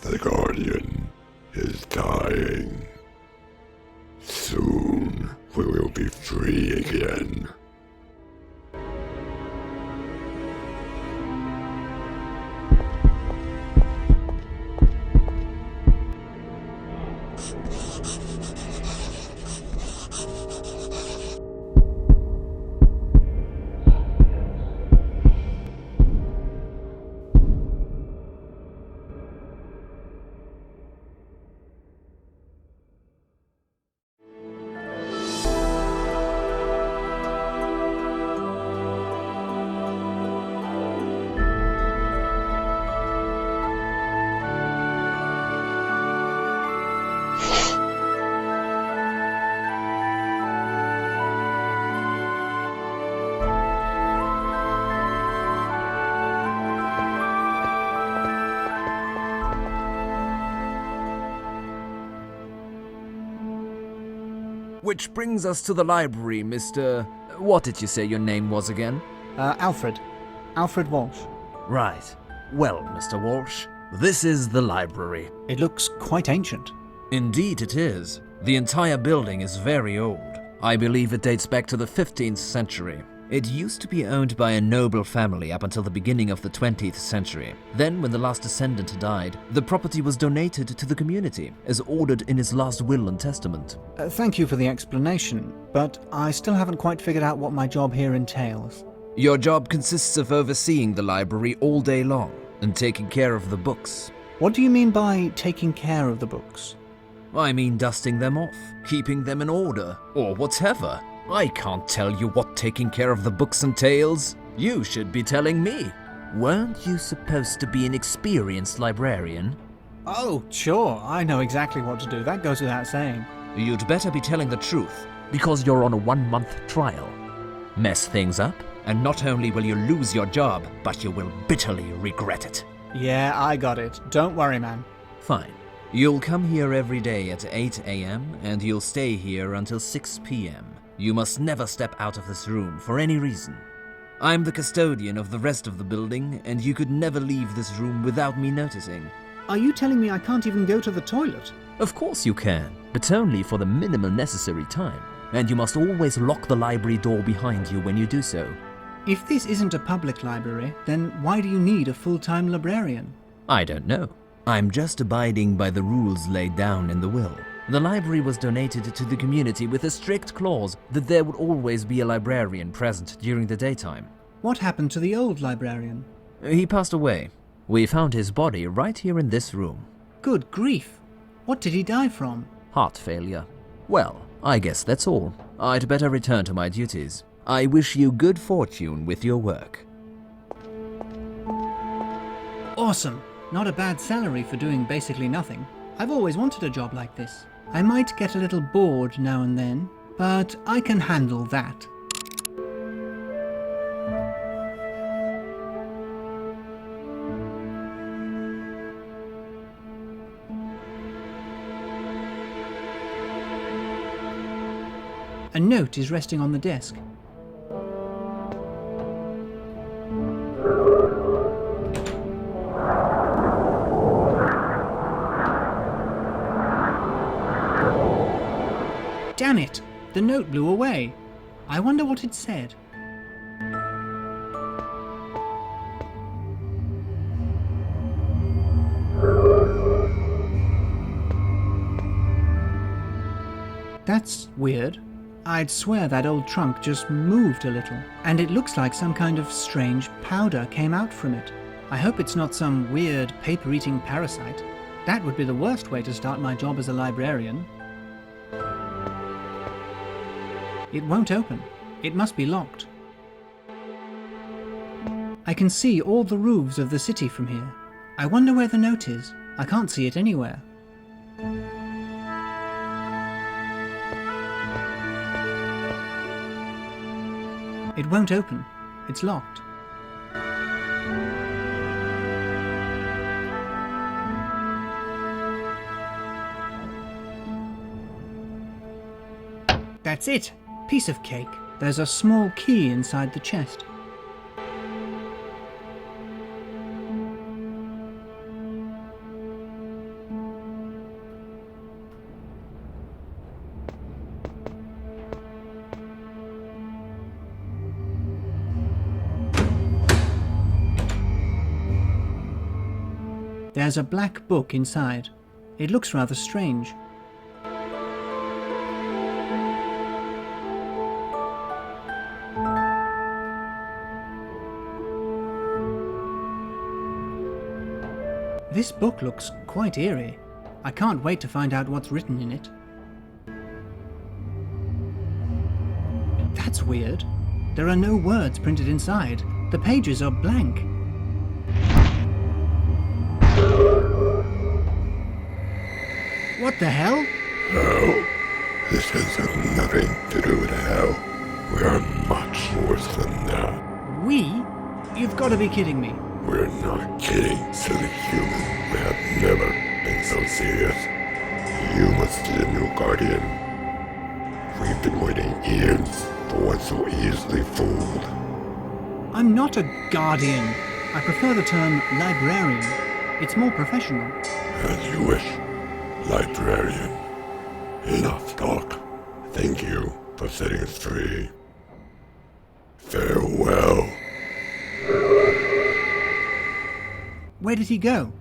The Guardian is dying. Soon we will be free again. Which brings us to the library, Mr. What did you say your name was again? Alfred. Alfred Walsh. Right. Well, Mr. Walsh, this is the library. It looks quite ancient. Indeed it is. The entire building is very old. I believe it dates back to the 15th century. It used to be owned by a noble family up until the beginning of the 20th century. Then, when the last descendant died, the property was donated to the community, as ordered in his last will and testament. Thank you for the explanation, but I still haven't quite figured out what my job here entails. Your job consists of overseeing the library all day long, and taking care of the books. What do you mean by taking care of the books? I mean dusting them off, keeping them in order, or whatever. I can't tell you what taking care of the books entails. You should be telling me. Weren't you supposed to be an experienced librarian? Oh, sure, I know exactly what to do. That goes without saying. You'd better be telling the truth, because you're on a 1-month trial. Mess things up, and not only will you lose your job, but you will bitterly regret it. Yeah, I got it. Don't worry, man. Fine. You'll come here every day at 8 a.m., and you'll stay here until 6 p.m. You must never step out of this room for any reason. I'm the custodian of the rest of the building, and you could never leave this room without me noticing. Are you telling me I can't even go to the toilet? Of course you can, but only for the minimum necessary time. And you must always lock the library door behind you when you do so. If this isn't a public library, then why do you need a full-time librarian? I don't know. I'm just abiding by the rules laid down in the will. The library was donated to the community with a strict clause that there would always be a librarian present during the daytime. What happened to the old librarian? He passed away. We found his body right here in this room. Good grief. What did he die from? Heart failure. Well, I guess that's all. I'd better return to my duties. I wish you good fortune with your work. Awesome. Not a bad salary for doing basically nothing. I've always wanted a job like this. I might get a little bored now and then, but I can handle that. A note is resting on the desk. Damn it! The note blew away. I wonder what it said. That's weird. I'd swear that old trunk just moved a little, and it looks like some kind of strange powder came out from it. I hope it's not some weird paper-eating parasite. That would be the worst way to start my job as a librarian. It won't open. It must be locked. I can see all the roofs of the city from here. I wonder where the note is. I can't see it anywhere. It won't open. It's locked. That's it. Piece of cake. There's a small key inside the chest. There's a black book inside. It looks rather strange. This book looks quite eerie. I can't wait to find out what's written in it. That's weird. There are no words printed inside. The pages are blank. What the hell? Hell? This has nothing to do with hell. We are much worse than that. We? You've got to be kidding me. We're not kidding, silly human. We have never been so serious. You must be the new guardian. We've been waiting years for one so easily fooled. I'm not a guardian. I prefer the term librarian. It's more professional. As you wish, librarian. Enough talk. Thank you for setting us free. Farewell. Where did he go?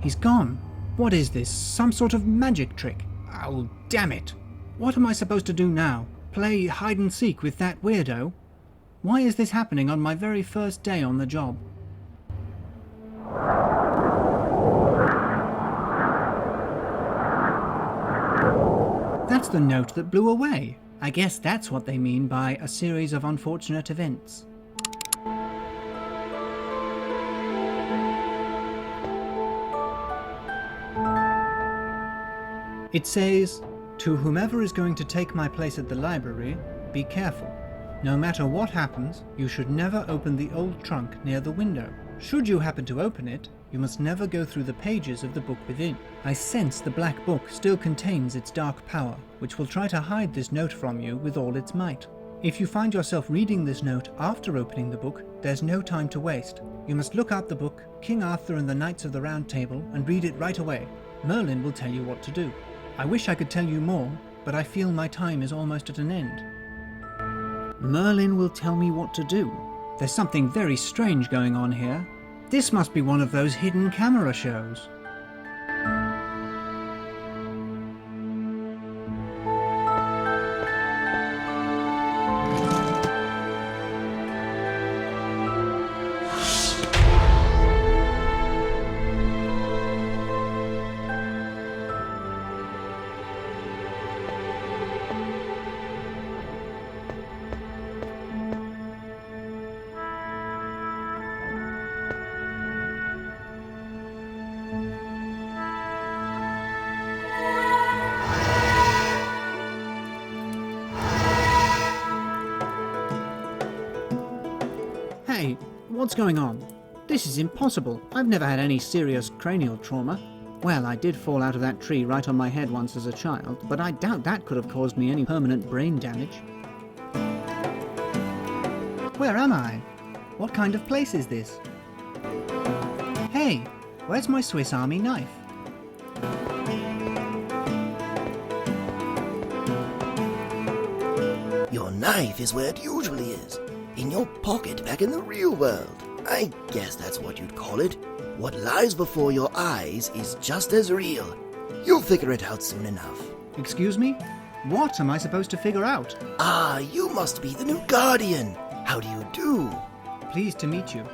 He's gone. What is this? Some sort of magic trick? Oh, damn it. What am I supposed to do now? Play hide and seek with that weirdo? Why is this happening on my very first day on the job? That's the note that blew away. I guess that's what they mean by a series of unfortunate events. It says, "To whomever is going to take my place at the library, be careful. No matter what happens, you should never open the old trunk near the window. Should you happen to open it, you must never go through the pages of the book within. I sense the black book still contains its dark power, which will try to hide this note from you with all its might. If you find yourself reading this note after opening the book, there's no time to waste. You must look up the book, King Arthur and the Knights of the Round Table, and read it right away. Merlin will tell you what to do. I wish I could tell you more, but I feel my time is almost at an end." Merlin will tell me what to do. There's something very strange going on here. This must be one of those hidden camera shows. Hey, what's going on? This is impossible. I've never had any serious cranial trauma. Well, I did fall out of that tree right on my head once as a child, but I doubt that could have caused me any permanent brain damage. Where am I? What kind of place is this? Hey, where's my Swiss Army knife? Your knife is where it usually is. In your pocket back in the real world. I guess that's what you'd call it. What lies before your eyes is just as real. You'll figure it out soon enough. Excuse me? What am I supposed to figure out? Ah, you must be the new guardian. How do you do? Pleased to meet you.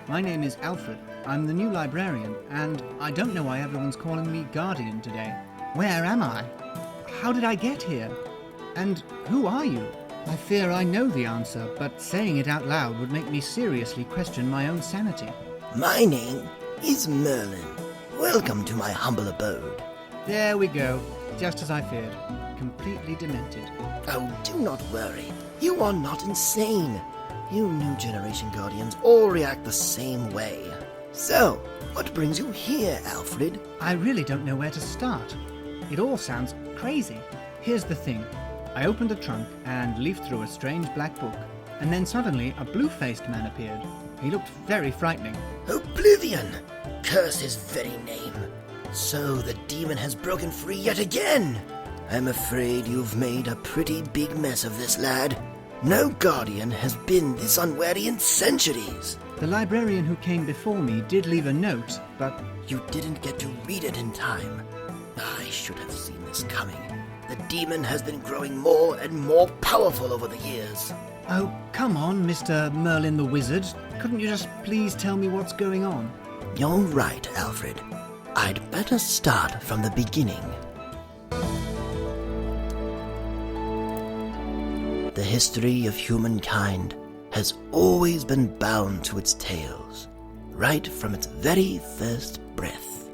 My name is Alfred. I'm the new librarian, and I don't know why everyone's calling me Guardian today. Where am I? How did I get here? And who are you? I fear I know the answer, but saying it out loud would make me seriously question my own sanity. My name is Merlin. Welcome to my humble abode. There we go, just as I feared. Completely demented. Oh, do not worry. You are not insane. You new generation guardians all react the same way. So, what brings you here, Alfred? I really don't know where to start. It all sounds crazy. Here's the thing. I opened the trunk and leafed through a strange black book, and then suddenly a blue-faced man appeared. He looked very frightening. Oblivion! Curse his very name. So the demon has broken free yet again. I'm afraid you've made a pretty big mess of this, lad. No guardian has been this unwary in centuries. The librarian who came before me did leave a note, but You didn't get to read it in time. I should have seen this coming. The demon has been growing more and more powerful over the years. oh, come on, Mr. Merlin the Wizard. Couldn't you just please tell me what's going on? You're right, Alfred. I'd better start from the beginning. The history of humankind has always been bound to its tales, right from its very first breath.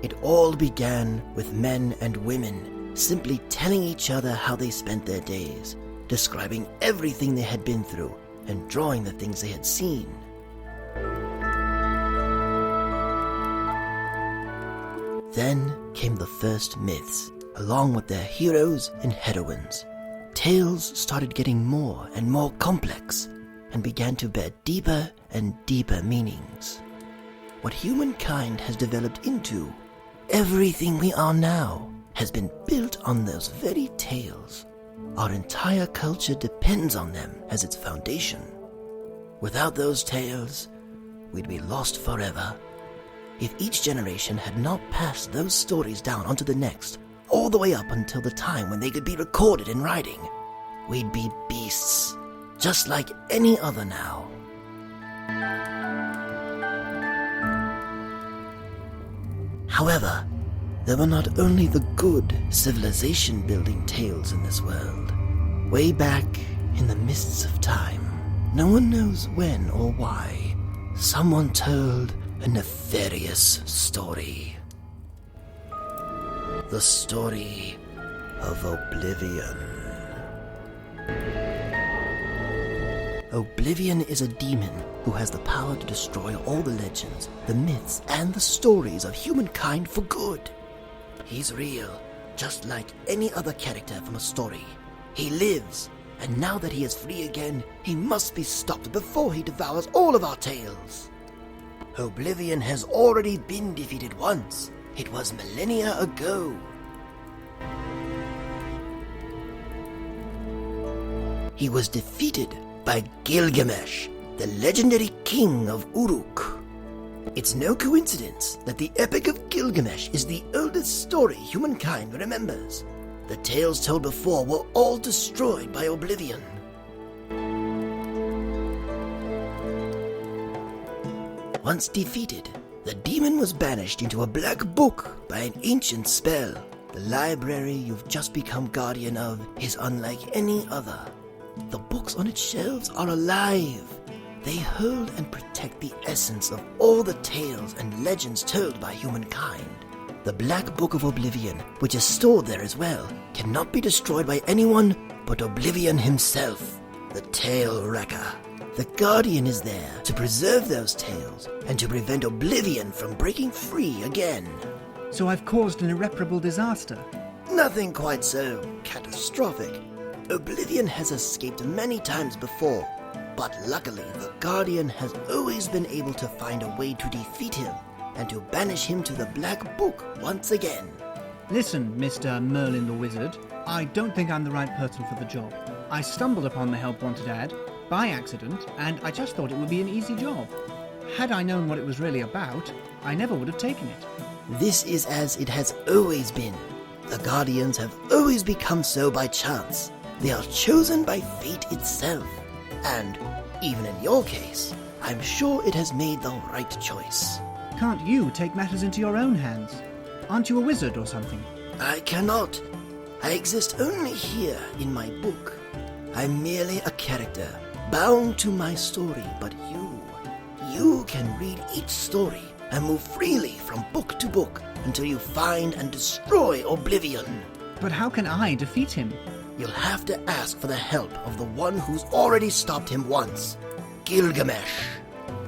It all began with men and women simply telling each other how they spent their days, describing everything they had been through, and drawing the things they had seen. Then came the first myths, along with their heroes and heroines. Tales started getting more and more complex, and began to bear deeper and deeper meanings. What humankind has developed into, everything we are now, has been built on those very tales. Our entire culture depends on them as its foundation. Without those tales, we'd be lost forever. If each generation had not passed those stories down onto the next, all the way up until the time when they could be recorded in writing, we'd be beasts, just like any other now. However, there were not only the good civilization-building tales in this world. Way back in the mists of time, no one knows when or why, someone told a nefarious story. The story of Oblivion. Oblivion is a demon who has the power to destroy all the legends, the myths, and the stories of humankind for good. He's real, just like any other character from a story. He lives, and now that he is free again, he must be stopped before he devours all of our tales. Oblivion has already been defeated once. It was millennia ago. He was defeated by Gilgamesh, the legendary king of Uruk. It's no coincidence that the Epic of Gilgamesh is the oldest story humankind remembers. The tales told before were all destroyed by Oblivion. Once defeated, the demon was banished into a black book by an ancient spell. The library you've just become guardian of is unlike any other. The books on its shelves are alive. They hold and protect the essence of all the tales and legends told by humankind. The Black Book of Oblivion, which is stored there as well, cannot be destroyed by anyone but Oblivion himself, the Tale Wrecker. The Guardian is there to preserve those tales and to prevent Oblivion from breaking free again. So I've caused an irreparable disaster. Nothing quite so catastrophic. Oblivion has escaped many times before, but luckily the Guardian has always been able to find a way to defeat him and to banish him to the Black Book once again. Listen, Mr. Merlin the Wizard, I don't think I'm the right person for the job. I stumbled upon the Help Wanted ad by accident, and I just thought it would be an easy job. Had I known what it was really about, I never would have taken it. This is as it has always been. The Guardians have always become so by chance. They are chosen by fate itself. And, even in your case, I'm sure it has made the right choice. Can't you take matters into your own hands? Aren't you a wizard or something? I cannot. I exist only here in my book. I'm merely a character, bound to my story, but you can read each story and move freely from book to book until you find and destroy Oblivion. But how can I defeat him? You'll have to ask for the help of the one who's already stopped him once, Gilgamesh.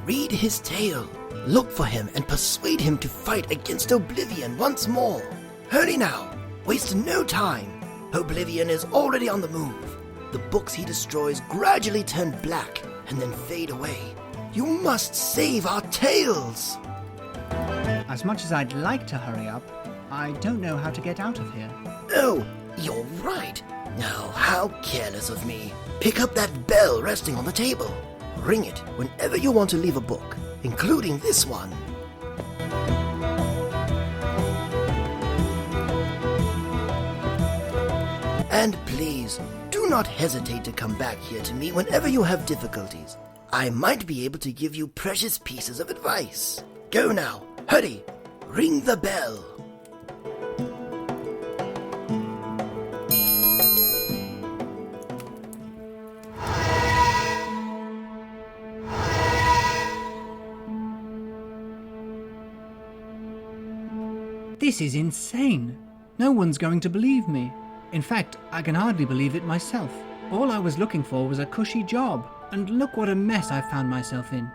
Read his tale, look for him, and persuade him to fight against Oblivion once more. Hurry now, waste no time. Oblivion is already on the move. The books he destroys gradually turn black and then fade away. You must save our tales! As much as I'd like to hurry up, I don't know how to get out of here. Oh, you're right. Now, how How careless of me. Pick up that bell resting on the table. Ring it whenever you want to leave a book, including this one. And please, do not hesitate to come back here to me whenever you have difficulties. I might be able to give you precious pieces of advice. Go now, hurry, ring the bell. This is insane. No one's going to believe me. In fact, I can hardly believe it myself. All I was looking for was a cushy job, and look what a mess I found myself in.